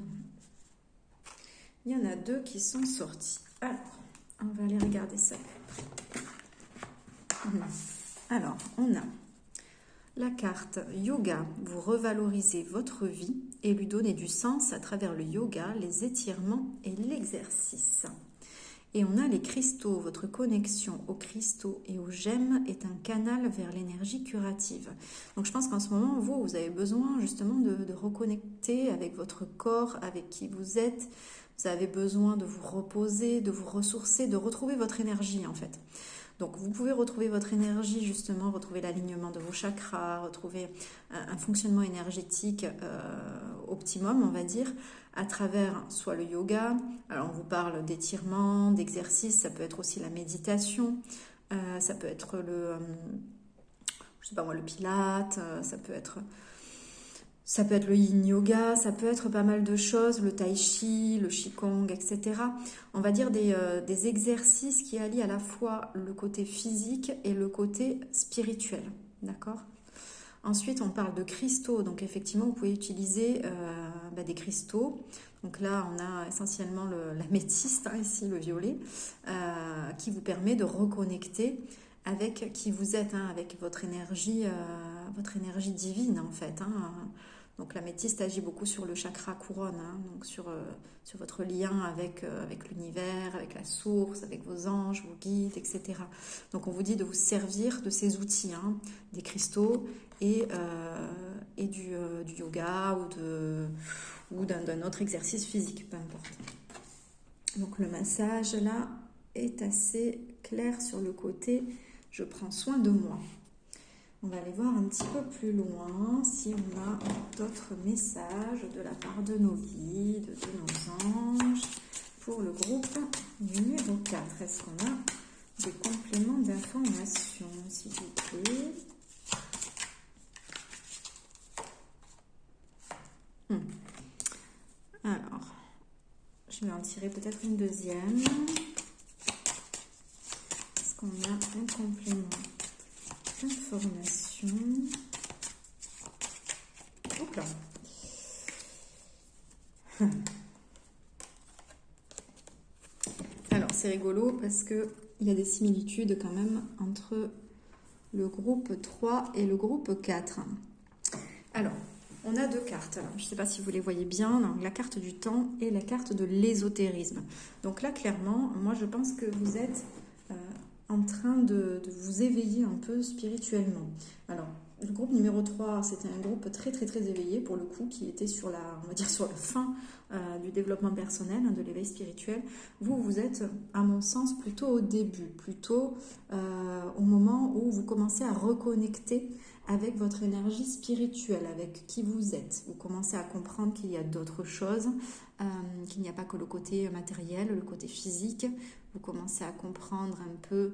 il y en a 2 qui sont sortis. Alors, on va aller regarder ça. Alors, on a la carte Yoga. Vous revalorisez votre vie et lui donnez du sens à travers le yoga, les étirements et l'exercice. Et on a les cristaux. Votre connexion aux cristaux et aux gemmes est un canal vers l'énergie curative. Donc je pense qu'en ce moment, vous avez besoin justement de reconnecter avec votre corps, avec qui vous êtes. Vous avez besoin de vous reposer, de vous ressourcer, de retrouver votre énergie en fait. Donc vous pouvez retrouver votre énergie justement, retrouver l'alignement de vos chakras, retrouver un fonctionnement énergétique optimum, on va dire, à travers soit le yoga, alors on vous parle d'étirement, d'exercice, ça peut être aussi la méditation, ça peut être je sais pas moi, le pilate, ça peut être le yin yoga, ça peut être pas mal de choses, le tai chi, le qigong, etc. On va dire des exercices qui allient à la fois le côté physique et le côté spirituel, d'accord ? Ensuite, on parle de cristaux, donc effectivement, vous pouvez utiliser des cristaux. Donc là, on a essentiellement l'améthyste, ici le violet, qui vous permet de reconnecter avec qui vous êtes, avec votre énergie divine en fait. Donc l'améthyste agit beaucoup sur le chakra couronne, donc sur votre lien avec l'univers, avec la source, avec vos anges, vos guides, etc. Donc on vous dit de vous servir de ces outils, des cristaux et du yoga ou d'un autre exercice physique, peu importe. Donc le massage là est assez clair sur le côté « je prends soin de moi ». On va aller voir un petit peu plus loin si on a d'autres messages de la part de nos guides, de nos anges. Pour le groupe numéro 4, est-ce qu'on a des compléments d'information, s'il vous plaît ? Alors, je vais en tirer peut-être une deuxième. Est-ce qu'on a un complément ? Information. Hop là. Alors c'est rigolo parce que il y a des similitudes quand même entre le groupe 3 et le groupe 4. Alors, on a deux cartes. Alors, je ne sais pas si vous les voyez bien, donc, la carte du temps et la carte de l'ésotérisme. Donc là, clairement, moi je pense que vous êtes en train de vous éveiller un peu spirituellement. Alors, le groupe numéro 3, c'était un groupe très très très éveillé pour le coup, qui était sur la fin du développement personnel, de l'éveil spirituel. Vous êtes, à mon sens, plutôt au début, plutôt au moment où vous commencez à reconnecter avec votre énergie spirituelle, avec qui vous êtes. Vous commencez à comprendre qu'il y a d'autres choses, qu'il n'y a pas que le côté matériel, le côté physique. Vous commencez à comprendre un peu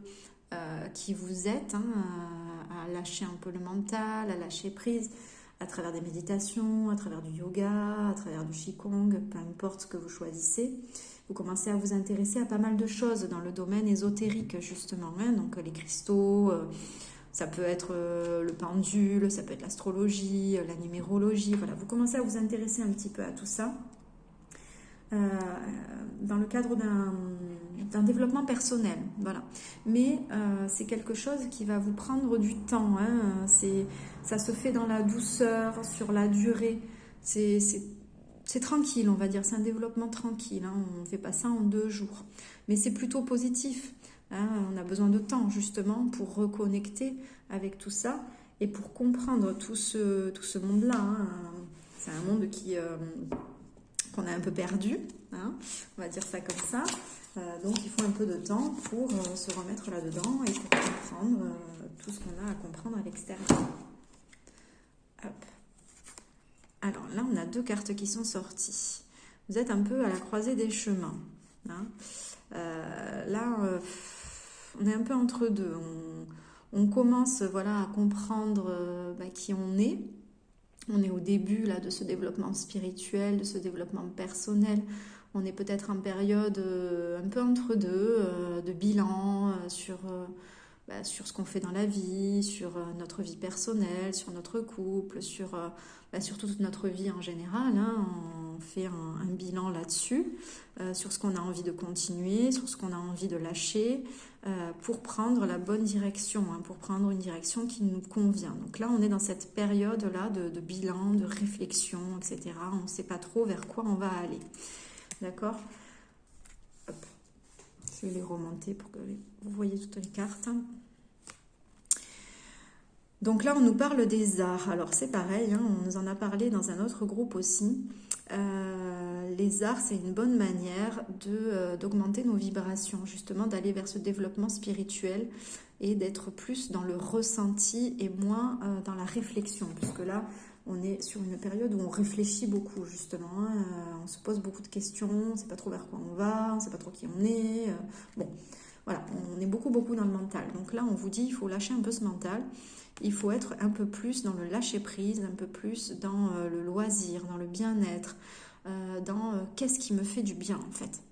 qui vous êtes, à lâcher un peu le mental, à lâcher prise à travers des méditations, à travers du yoga, à travers du qigong, peu importe ce que vous choisissez. Vous commencez à vous intéresser à pas mal de choses dans le domaine ésotérique justement, donc les cristaux, ça peut être le pendule, ça peut être l'astrologie, la numérologie, voilà. Vous commencez à vous intéresser un petit peu à tout ça dans le cadre d'un développement personnel, voilà. Mais c'est quelque chose qui va vous prendre du temps, ça se fait dans la douceur, sur la durée, c'est tranquille, on va dire, c'est un développement tranquille, on ne fait pas ça en 2 jours, mais c'est plutôt positif, on a besoin de temps justement pour reconnecter avec tout ça et pour comprendre tout ce monde-là, c'est un monde qu'on a un peu perdu, on va dire ça comme ça, donc il faut un peu de temps pour se remettre là-dedans et pour comprendre tout ce qu'on a à comprendre à l'extérieur. Hop. Alors là, on a 2 cartes qui sont sorties. Vous êtes un peu à la croisée des chemins. Là, on est un peu entre deux. On commence à comprendre qui on est. On est au début là, de ce développement spirituel, de ce développement personnel. On est peut-être en période un peu entre deux, de bilan sur sur ce qu'on fait dans la vie, sur notre vie personnelle, sur notre couple, sur toute notre vie en général. Hein. On fait un bilan là-dessus, sur ce qu'on a envie de continuer, sur ce qu'on a envie de lâcher, pour prendre la bonne direction, hein, pour prendre une direction qui nous convient. Donc là, on est dans cette période-là de bilan, de réflexion, etc. On ne sait pas trop vers quoi on va aller. D'accord ? Hop. Je vais les remonter pour que vous voyez toutes les cartes. Donc là, on nous parle des arts. Alors c'est pareil, hein, on nous en a parlé dans un autre groupe aussi. Les arts, c'est une bonne manière d'augmenter nos vibrations, justement d'aller vers ce développement spirituel et d'être plus dans le ressenti et moins dans la réflexion. Puisque là, on est sur une période où on réfléchit beaucoup, justement. Hein, on se pose beaucoup de questions, on ne sait pas trop vers quoi on va, on ne sait pas trop qui on est. Bon, voilà, on est beaucoup dans le mental. Donc là, on vous dit, il faut lâcher un peu ce mental. Il faut être un peu plus dans le lâcher-prise, un peu plus dans le loisir, dans le bien-être, dans qu'est-ce qui me fait du bien en fait.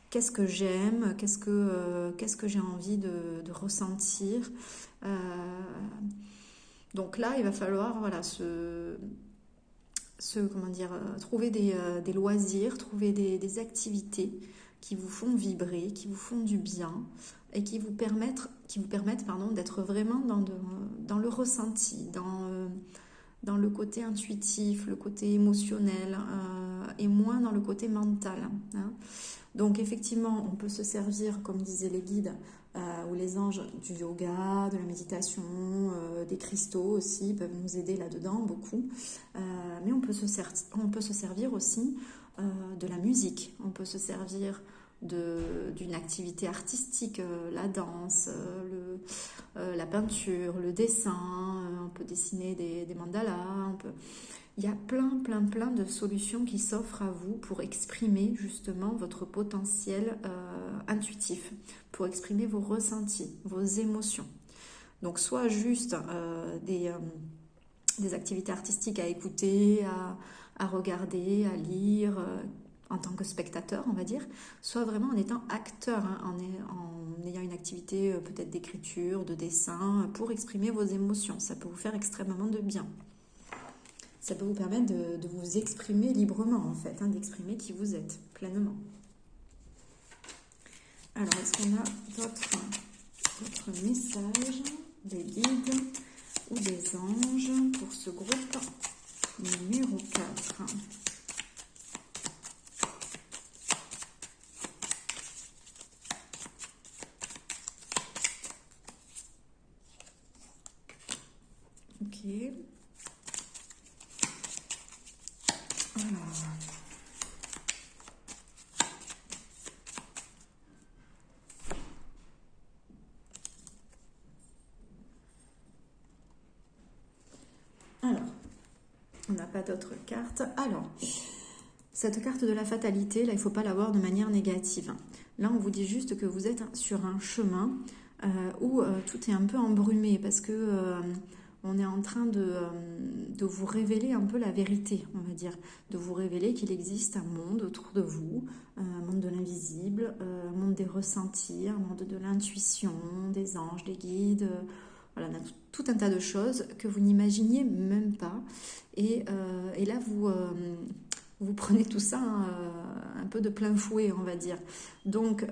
Qu'est-ce que j'aime, qu'est-ce que j'ai envie de ressentir. Donc là, il va falloir trouver des loisirs, trouver des activités qui vous font vibrer, qui vous font du bien et qui vous permettent d'être vraiment dans le ressenti, dans le côté intuitif, le côté émotionnel et moins dans le côté mental. Hein. Donc effectivement, on peut se servir, comme disaient les guides ou les anges, du yoga, de la méditation, des cristaux aussi peuvent nous aider là-dedans beaucoup. Mais on peut se servir aussi de la musique, on peut se servir d'une activité artistique, la danse, la peinture, le dessin, on peut dessiner des mandalas, il y a plein de solutions qui s'offrent à vous pour exprimer justement votre potentiel intuitif, pour exprimer vos ressentis, vos émotions. Donc soit juste des activités artistiques à écouter, à regarder, à lire, en tant que spectateur, on va dire, soit vraiment en étant acteur, hein, en ayant une activité peut-être d'écriture, de dessin, pour exprimer vos émotions. Ça peut vous faire extrêmement de bien. Ça peut vous permettre de vous exprimer librement, en fait, hein, d'exprimer qui vous êtes, pleinement. Alors, est-ce qu'on a d'autres messages, des guides ou des anges pour ce groupe numéro 4 ? Ok. Alors, on n'a pas d'autres cartes. Alors, cette carte de la fatalité, là, il ne faut pas la voir de manière négative. Là, on vous dit juste que vous êtes sur un chemin où tout est un peu embrumé parce que on est en train de vous révéler un peu la vérité, on va dire. De vous révéler qu'il existe un monde autour de vous, un monde de l'invisible, un monde des ressentis, un monde de l'intuition, des anges, des guides. Voilà, on a tout un tas de choses que vous n'imaginiez même pas. Et là, vous prenez tout ça un peu de plein fouet, on va dire. Donc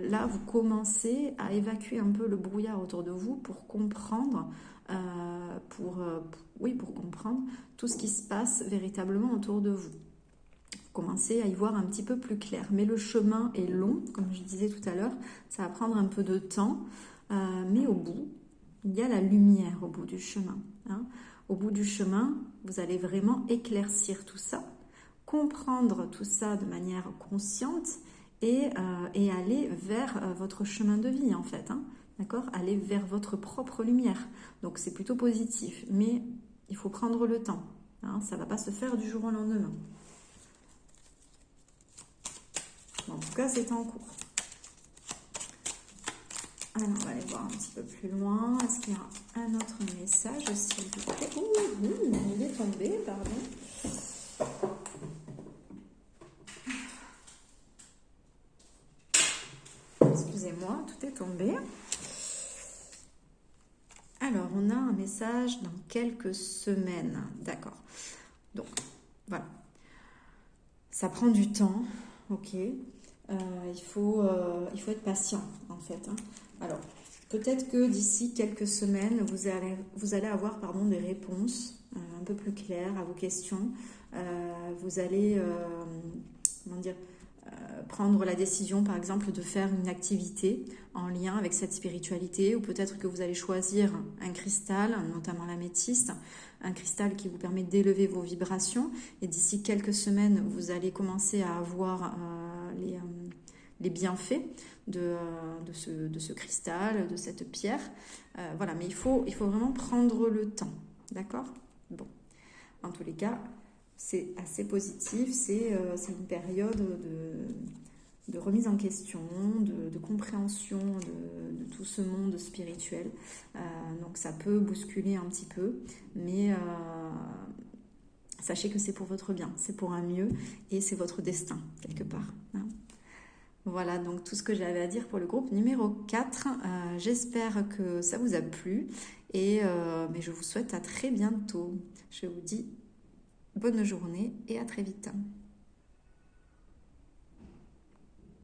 là, vous commencez à évacuer un peu le brouillard autour de vous pour comprendre, pour comprendre tout ce qui se passe véritablement autour de vous. Vous commencez à y voir un petit peu plus clair. Mais le chemin est long, comme je disais tout à l'heure, ça va prendre un peu de temps, mais au bout, il y a la lumière au bout du chemin. Hein. Au bout du chemin, vous allez vraiment éclaircir tout ça, comprendre tout ça de manière consciente et aller vers votre chemin de vie en fait. Hein. D'accord ? Aller vers votre propre lumière. Donc c'est plutôt positif, mais il faut prendre le temps. Hein. Ça ne va pas se faire du jour au lendemain. En tout cas, c'est en cours. Alors, on va aller voir un petit peu plus loin. Est-ce qu'il y a un autre message, s'il vous plaît ? Il est tombé, pardon. Excusez-moi, tout est tombé. message dans quelques semaines. D'accord. Donc, voilà. Ça prend du temps, ok. Il faut être patient, en fait. Hein. Alors, peut-être que d'ici quelques semaines, vous allez avoir des réponses un peu plus claires à vos questions. Vous allez, comment dire, prendre la décision, par exemple, de faire une activité en lien avec cette spiritualité, ou peut-être que vous allez choisir un cristal, notamment l'améthyste, un cristal qui vous permet d'élever vos vibrations. Et d'ici quelques semaines, vous allez commencer à avoir les bienfaits de ce cristal, de cette pierre. Voilà, mais il faut vraiment prendre le temps, d'accord? Bon, en tous les cas, c'est assez positif, c'est une période de remise en question, de compréhension de tout ce monde spirituel. Donc ça peut bousculer un petit peu, mais sachez que c'est pour votre bien, c'est pour un mieux et c'est votre destin, quelque part. Hein. Voilà, donc tout ce que j'avais à dire pour le groupe numéro 4. J'espère que ça vous a plu mais je vous souhaite à très bientôt. Je vous dis bonne journée et à très vite.